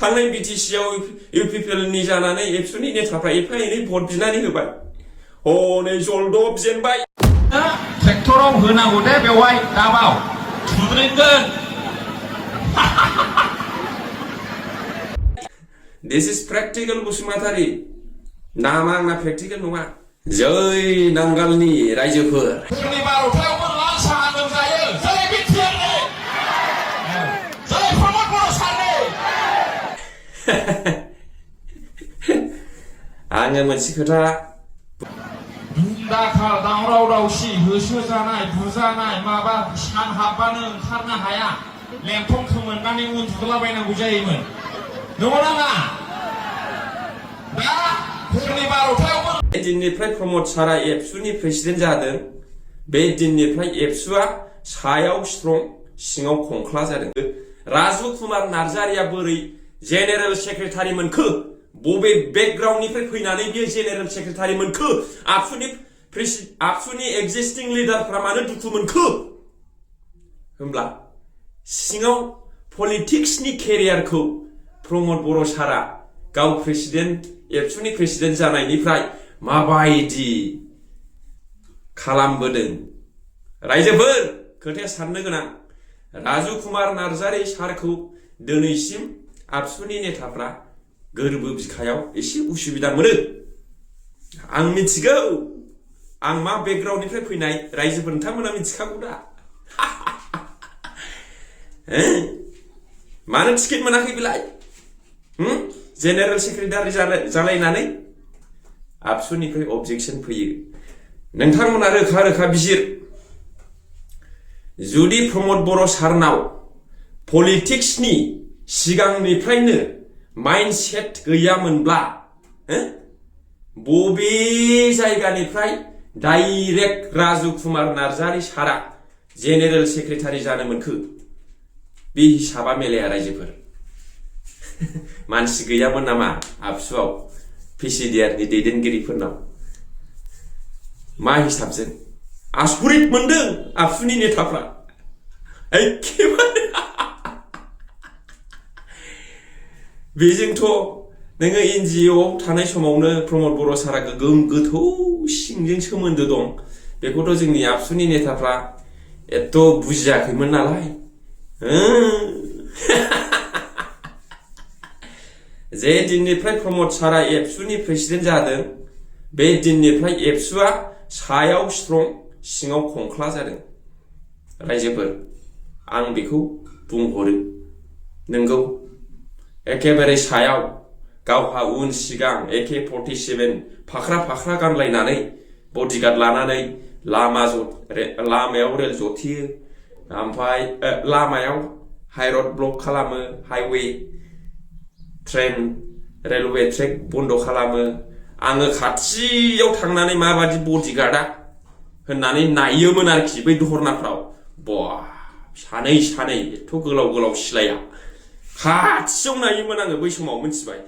थांनाय BTCआव UPPLनि जानानै एबसुनि नेताफ्रा एफा एनै भट बिनानै होबाय हनै जलदब जेनबाय ट्रेक्टराव होनांगौ दे बेवहाय दाबाव थुद्रिगोन This is practical बसुमतारी नामा आंना प्रेक्टिकेल नङा जै नांगालनि रायजोफोर जोंनि भारतावबो लाल साहा लोंजायो जै बिटिआरनि जै प्रमद बर' सारनि आङो मोनसे खोथा दाखाल दावराव दावसि होसोजानाय बुजानाय माबा सान हाबबानो ओंखारनो हाया लेंथं खोमोननानै उन्दुलाबायनांगौ जायोमोन नंगौना नङा दा जोंनि भारतावबो बे दिननिफ्राय प्रमद सारा एबसुनि प्रेसिडेन्ट जादों बे दिननिफ्राय एबसुआ सायाव स्ट्रं सिङाव खंख्ला जादों राजु कुमार नार्जारिया बोरै जेनेरेल सेक्रेटारि मोनखो बबे बेकग्राउन्डनिफ्राय फैनानै बियो जेनेरेल सेक्रेटारि मोनखो आबसुनि एक्जिस्टिं लिडारफ्रा मानो दुखु मोनखो होमब्ला सिङाव पलिटिक्सनि केरियारखौ प्रमद बर' सारा गाव प्रेसिडेन्ट एबसुनि प्रेसिडेन्ट जानायनिफ्राय माबायदि खालामबोदों रायजोफोर खोथाया साननो गोनां राजु कुमार नार्जारि सारखौ दिनैसिम आबसुनि नेताफ्रा गोरबो बिखायाव एसे उसुबिदा मोनो आं मिथिगौ आं मा बेकग्राउन्डनिफ्राय फैनाय रायजोफोर नोंथांमोना मिथिखागौ दा मानो टिकेट मोनाखै बिलाय जेनेरेल सेक्रेटारि जालायनानै आबसुनिफ्राय अबजेक्शन फैयो नोंथांमोना रोखा रोखा बिजिर जुदि प्रमद बर' सारनाव पलिटिक्सनि सिगांनिफ्रायनो माइन्डसेट गैयामोनब्ला बबे जायगानिफ्राय डाइरेक्ट राजु कुमार नार्जारि सारा जेनेरेल सेक्रेटारि जानो मोनखो बे हिसाबा मिलाया रायजोफोर मानसि गैयामोन नामा आबसुआव पिसिडिआरनि दैदेनगिरिफोरनाव मा हिसाबजों आसरित मोनदों आबसुनि नेताफ्रा एखेबारे बेजोंथ' नोङो एनजिअ थानाय समावनो प्रमद बर' सारा गोगोम गोथौ सिंजों सोमोन्दो दं बेखौथ' जोंनि आबसुनि नेताफ्रा एथ' बुजियाखैमोन नालाय जे दिननिफ्राय प्रमद सारा एबसुनि प्रेसिडेन्ट जादों बे दिननिफ्राय एबसुआ सायाव स्ट्रं सिङाव खंख्ला जादों रायजोफोर आं बेखौ बुंहरो नोंगौ एखेबारे सायाव गावहा उन सिगां AK-47 फाख्रा गानलायनानै बडिगार्ड लानानै लामायाव रेल जथियो ओमफ्राय लामायाव हाइरड ब्लक खालामो हाइवे ट्रेन रेलवे ट्रेक बन्द खालामो आङो खाथियाव थांनानै माबादि बडिगार्डआ होननानै नायोमोन आरोखि बै धरनाफ्राव बा सानै एथ' गोलाव सिलाया खाथियाव नायोमोन आङो बै समाव मिथिबाय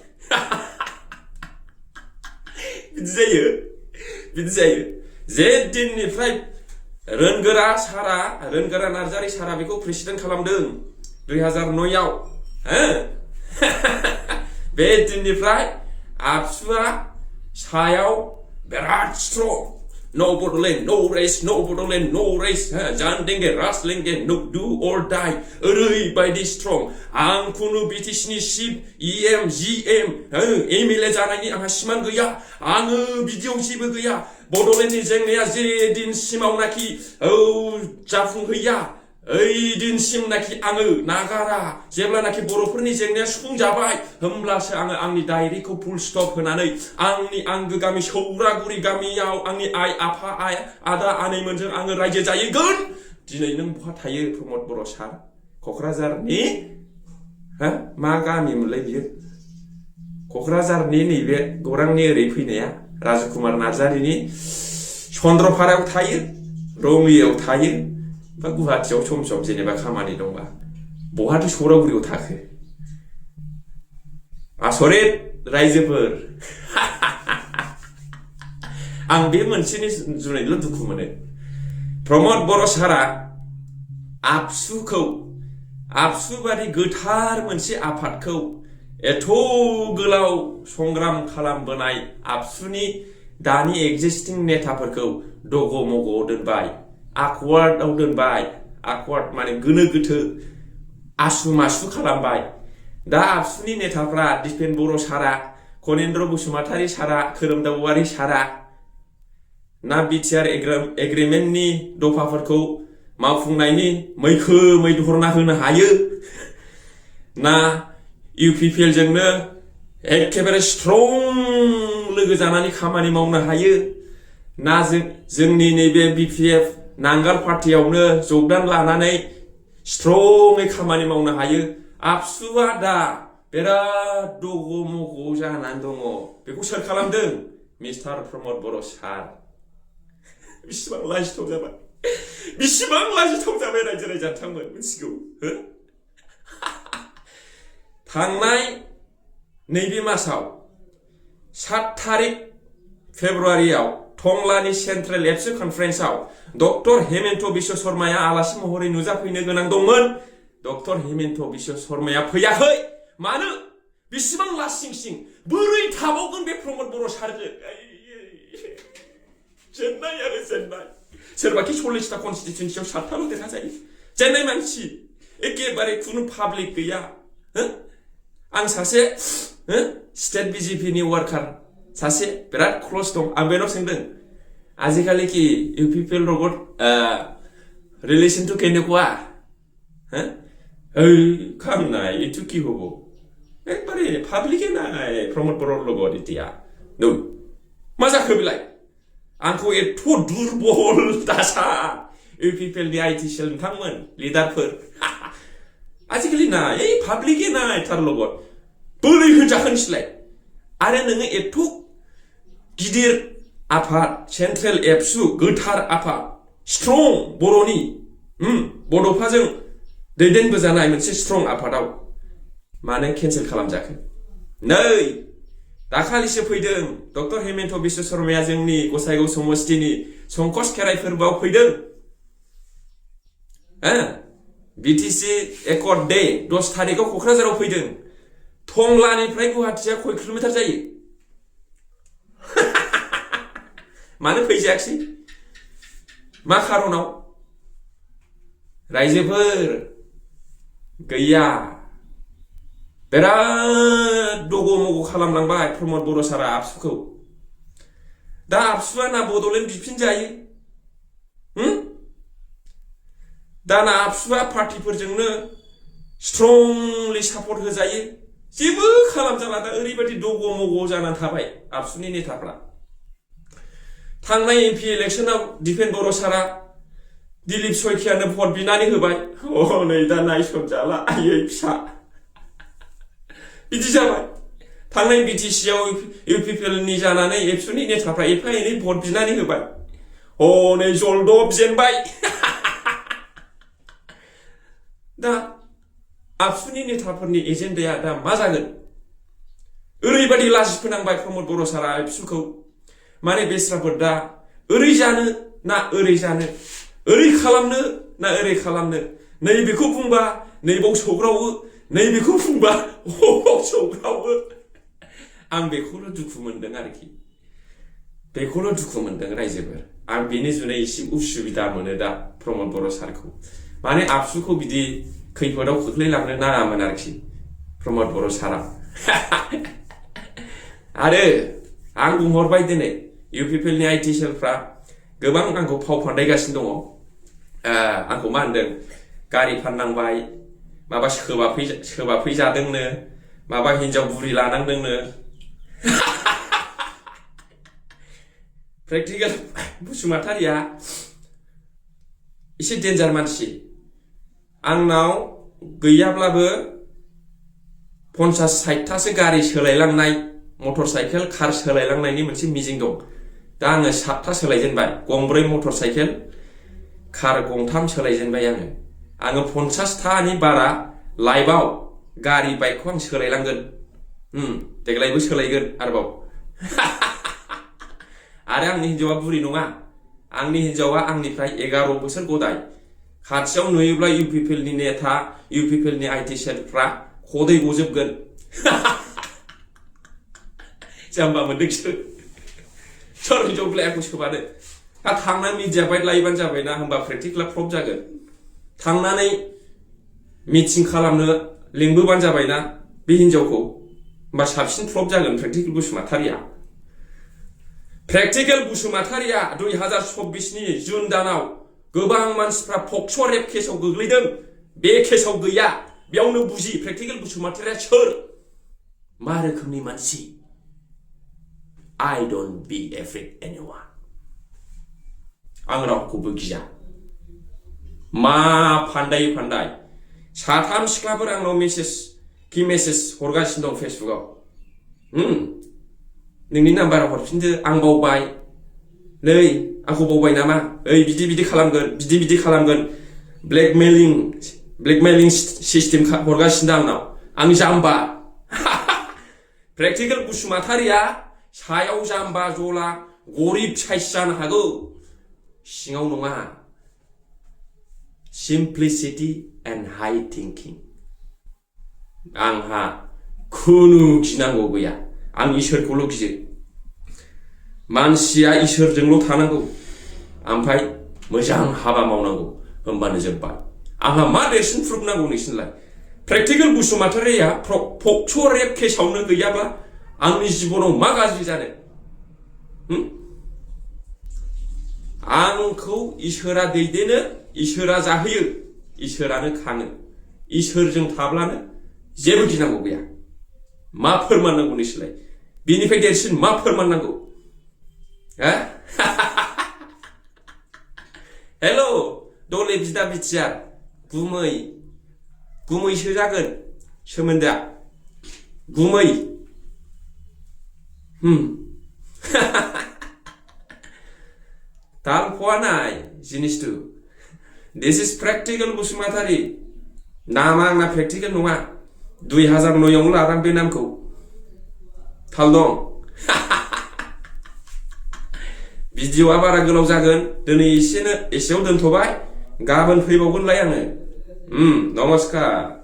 बिदि जायो जे दिननिफ्राय रोनगोरा नार्जारि सारा बेखौ प्रेसिडेन्ट खालामदों 2009आव बे दिननिफ्राय आबसुआ सायाव बिराद strong No Bodoland, no race, no Bodoland, no race. Jan denge, ras lenge, no do or die. ओरैबायदि strong. आं खुनु BTCनि चिफ EM, GM, MLA जानायनि आंहा सिमान गैया. आङो बिदियाव जेबो गैया. बड'लेण्डनि जेंनाया जे दिनसिमावनाखि जाफुंहैया ओइ दिनसिमनाखि आङो नागारा जेब्लानाखि बर'फोरनि जेंनाया सुफुंजाबाय होमब्लासो आङो आंनि डायरिखौ फुल स्टप होनानै आंनि आंगो गामि सौरागुरि गामियाव आंनि आइ आफा आदा आनैमोनजों आङो रायजो जाहैगोन दिनै नों बहा थायो प्रमद बर' सार क'क्राझारनि मा गामिमोनलाय बियो क'क्राझारनि नैबे गौरांनि ओरै फैनाया राजु कुमार नार्जारिनि चन्द्रपारायाव थायो रङियाव थायो बा गुवाहाटियाव सम जेनेबा खामानि दंबा बहाथो सौरागुरियाव थाखो आसरित रायजोफोर आं बे मोनसेनि जुनैल' दुखु मोनो प्रमद बर' सारा आबसु बादि गोथार मोनसे आफादखौ एथ' गोलाव संग्राम खालामबोनाय आबसुनि दानि एक्जिस्टिं नेताफोरखौ दगमगआव दोनबाय, आकवार्डआव दोनबाय। आकवार्ड माने गोनो गोथो, आसु मासु खालामबाय। दा आबसुनि नेताफ्रा दिपेन बर' सारा, कनेन्द्र बसुमतारी सारा, खोरोमदाव औवारी सारा ना बिटिआर एग्रिमेन्टनि दफाफोरखौ मावफुंनायनि मैखोमै धरना होनो हायो, ना इउपिपिएल जोंनो एखेबारे स्ट्रं लोगो जानानै खामानि मावनो हायो, ना जोंनि नैबे बिपिएफ नांगाल पार्टियावनो जगदान लानानै स्ट्रङै खामानि मावनो हायो। आबसुआ दा बिराद दगमग जानानै दङ। बेखौ सोर खालामदों? मिस्टार प्रमद बर' सार। बिसिबां लाजिथाव जाबाय, बिसिबां लाजिथाव जाबाय रायजो राजाथांमोन मिथिगौ हो? थांनाय नैबे मासाव 7 तारिख फेब्रुवारियाव टंलानि सेन्ट्रेल एबसु कनफारेन्सआव डक्टर हेमन्त बिश्व शर्माया आलासि महरै नुजाफैनो गोनां दंमोन। डक्टर हेमन्त बिश्व शर्माया फैयाखै। मानो? बिसिबां लासिं सिं बोरै थाबावगोन बे प्रमद बर' सारजों? जेन्नाय आरो जेन्नाय। सोरबाखि 40टा कनस्टिटिउन्सियाव 7टाल' देरहाजायो। जेन्नाय मानसि, एखेबारे खुनु पाब्लिक गैया। आं सासे स्टेट बिजेपिनि वार्कार सासे बिराद क्लस दं। आं बेनाव सोंदों, आजिखालि कि इउपिपिएल লগত ৰিলেশ্যনটো কেনেকুৱা? কাম নাই, এইটো কি হ'ব? একবাৰে পাব্লিকে নাই प्रमद बर'र লগত এতিয়া। मा जाखो बेलाय? आंखौ एथ' दुरबल दासा इउपिपिएलनि आइटि सेल नोंथांमोन लिडारफोर। आजिखालि ना এই पाब्लिके নাই तार লগত। बोरै होनजाखोनसैलाय? आरो नोङो एथ' गिदिर आफाद सेन्ट्रेल एबसु गोथार आफाद स्ट्रं बर'नि बड'फाजों दैदेनबोजानाय मोनसे स्ट्रं आफादाव मानो केन्सेल खालामजाखो? नै दाखालिसो फैदों डक्टर हेमन्त बिश्व शर्माया जोंनि गसाइगाव समस्तिनि संकस खेराइ फोरबोआव फैदों। बिटिसि एकर्ड डे 10 तारिखआव क'क्राझाराव फैदों। टंलानिफ्राय गुवाहाटीया खय किल'मिटार जायो? मानो फैजायाखसै? मा खारनाव? रायजोफोर गैया। बिराद दगमग खालामलांबाय प्रमद बर' सारा आबसुखौ। दा आबसुआ ना बड'लेण्ड बिफिनजायो, दाना आबसुआ पार्टिफोरजोंनो स्ट्रंलि सापर्ट होजायो। जेबो खालामजाला। दा ओरैबायदि दगमग जानानै थाबाय आबसुनि नेताफ्रा। थांनाय एमपि इलेक्शनाव दिपेन बर' सारा दिलीप शइकियानो भट बिनानै होबाय। नै दा नायसनजाला आयै फिसा। बिदि जाबाय। थांनाय बिटिसिआव इउपिपिएलनि जानानै एबसुनि नेताफ्रा एफा एनै भट बिनानै होबाय। नै जलदब जेनबाय। दा आबसुनि नेताफोरनि एजेन्डाया दा मा जागोन? ओरैबायदि लाजिफोनांबाय प्रमद बर' सारा एबसुखौ। माने बेस्राफोर दा ओरै जानो ना ओरै जानो, ओरै खालामनो ना ओरै खालामनो, नैबेखौ बुंबा नैबाव सौग्रावो, नैबेखौ बुंबा हबाव सौग्रावो। आं बेखौल' दुखु मोनदों आरोखि, बेखौल' दुखु मोनदों रायजोफोर। आं बेनि जुनै एसे उसुबिदा मोनो दा प्रमद बर' सारखौ। माने आबसुखौ बिदि खैफोदाव खोख्लैलांनो नाङामोन आरोखि प्रमद बर' सारा। आरो आं बुंहरबाय दिनै इउपिपिएलनि आइटि सेलफ्रा गोबां आंखौ फाव फान्दायगासिनो दङ। आंखौ मा होनदों? गारि फाननांबाय, माबा सोबाफैजादोंनो, माबा हिनजाव बुरि लानांदोंनो। प्रेक्टिकेल बसुमतारिया एसे डेन्जार मानसि। आंनाव गैयाब्लाबो 50-60थासो गारि सोलायलांनाय, मटर साइकेल कार सोलायलांनायनि मोनसे मिजिं दं। दा आङो 7था सोलायजेनबाय। गंब्रै मटर साइकेल, कार गंथाम सोलायजेनबाय आङो 50थानि बारा लाइफआव गारि बाइकखौ आं सोलायलांगोन। देग्लायबो सोलायगोन आरोबाव। आरो आंनि हिन्जावा बुरि नङा। आंनि हिन्जावा आंनिफ्राय 11 बोसोर गदाय। खाथियाव नुयोब्ला इउपिपिएलनि नेता, इउपिपिएलनि आइटि सेलफ्रा खदै गजोबगोन। जाम्बा मोनदोंसो सोर हिनजाव बिलाइखौ सोबानो थांनानै मिडिया बाइट लायोबानो जाबायना होमबा प्रेक्टिकेला प्रफ जागोन थांनानै मिटिं खालामनो लिंबोबानो जाबायना बे हिनजावखौ होमबा साबसिन प्रफ जागोन प्रेक्टिकेल बसुमतारिया प्रेक्टिकेल बसुमतारिया 2024 नि जुन दानाव गोबां मानसिफ्रा पक्स' रेप केसाव गोग्लैदों बे केसाव गैया बेयावनो बुजि प्रेक्टिकेल बसुमतारिया सोर मा रोखोमनि मानसि I don't be afraid anyone आं रावखौबो गिया मा फान्दाय साथाम सिख्लाफोर आंनाव मेसेज हरगासिनो दं फेसबुकाव नोंनि नाम्बाराव हरफिनदो आं बावबाय नै आंखौ बावबाय नामा ओइ बिदि खालामगोन ब्लेकमेलिं सिस्टेम हरगासिनो दं आंनाव आं जाम्बा प्रेक्टिकेल बसुमतारिया सायाव जाम्बा जला गरिब साइस जानो हागौ सिङाव नङा सिम्प्लिसिटी एन्ड हाई थिंकिं आंहा खुनु गिनांगौ गैया आं इसोरखौल' गियो मानसिया इसोरजोंल' थानांगौ ओमफ्राय मोजां हाबा मावनांगौ होमबानो जोब्बाय आंहा मा देरसिन प्रुफ नांगौ नोंसिनलाय प्रेक्टिकेल बसुमतारिया पक्स' रेप केसावनो गैयाब्ला आंनि जिबनाव मा गाज्रि जानो आंखौ इसोरा दैदेनो इसोरा जाहोयो इसोरानो खाङो इसोरजों थाब्लानो जेबो गिनांगौ गैया मा फोरमान नांगौ नोंसोरलाय बिनिफ्राय देरसिन मा फोरमान नांगौ हेल' दले बिदा बिटिआर गुमैसो जागोन सोमोन्दोआ गुमै ताल फवा नाय जिनिसटु दिस इज प्रेक्टिकेल बसुमतारि नामा आंना प्रेक्टिकेल नङा 2009 आवनो लादां बे नामखौ थाल दं भिडिअआ बारा गोलाव जागोन दिनै एसेयाव दोनथ'बाय गाबोन फैबावगोनलाय आङो नमस्कार